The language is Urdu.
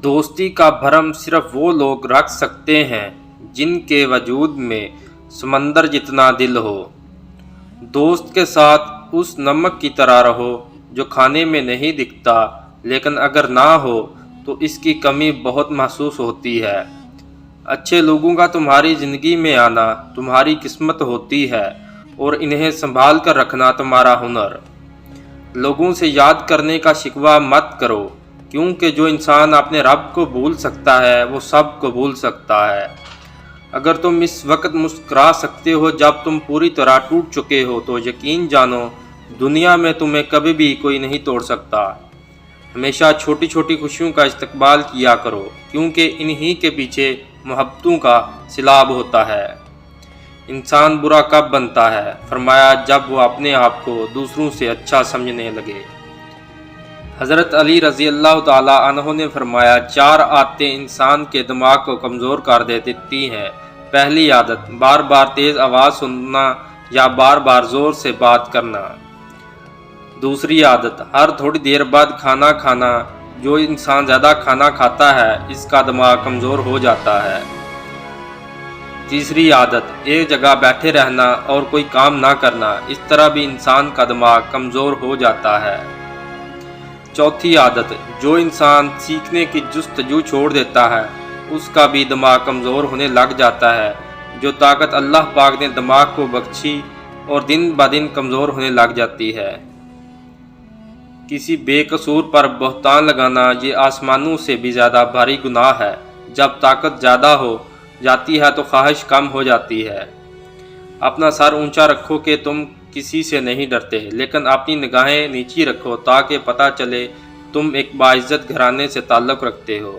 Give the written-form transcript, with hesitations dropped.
دوستی کا بھرم صرف وہ لوگ رکھ سکتے ہیں جن کے وجود میں سمندر جتنا دل ہو۔ دوست کے ساتھ اس نمک کی طرح رہو جو کھانے میں نہیں دکھتا، لیکن اگر نہ ہو تو اس کی کمی بہت محسوس ہوتی ہے۔ اچھے لوگوں کا تمہاری زندگی میں آنا تمہاری قسمت ہوتی ہے اور انہیں سنبھال کر رکھنا تمہارا ہنر۔ لوگوں سے یاد کرنے کا شکوہ مت کرو، کیونکہ جو انسان اپنے رب کو بھول سکتا ہے وہ سب کو بھول سکتا ہے۔ اگر تم اس وقت مسکرا سکتے ہو جب تم پوری طرح ٹوٹ چکے ہو تو یقین جانو دنیا میں تمہیں کبھی بھی کوئی نہیں توڑ سکتا۔ ہمیشہ چھوٹی چھوٹی خوشیوں کا استقبال کیا کرو، کیونکہ انہی کے پیچھے محبتوں کا سیلاب ہوتا ہے۔ انسان برا کب بنتا ہے؟ فرمایا جب وہ اپنے آپ کو دوسروں سے اچھا سمجھنے لگے۔ حضرت علی رضی اللہ تعالی عنہ نے فرمایا 4 عادتیں انسان کے دماغ کو کمزور کر دیتی ہیں۔ پہلی عادت بار بار تیز آواز سننا یا بار بار زور سے بات کرنا۔ دوسری عادت ہر تھوڑی دیر بعد کھانا کھانا۔ جو انسان زیادہ کھانا کھاتا ہے اس کا دماغ کمزور ہو جاتا ہے۔ تیسری عادت ایک جگہ بیٹھے رہنا اور کوئی کام نہ کرنا، اس طرح بھی انسان کا دماغ کمزور ہو جاتا ہے۔ چوتھی عادت جو انسان سیکھنے کی جستجو چھوڑ دیتا ہے اس کا بھی دماغ کمزور ہونے لگ جاتا ہے۔ جو طاقت اللہ پاک نے دماغ کو بخشی اور دن بدن کمزور ہونے لگ جاتی ہے۔ کسی بے قصور پر بہتان لگانا یہ آسمانوں سے بھی زیادہ بھاری گناہ ہے۔ جب طاقت زیادہ ہو جاتی ہے تو خواہش کم ہو جاتی ہے۔ اپنا سر اونچا رکھو کہ تم کسی سے نہیں ڈرتے، لیکن اپنی نگاہیں نیچی رکھو تاکہ پتہ چلے تم ایک باعزت گھرانے سے تعلق رکھتے ہو۔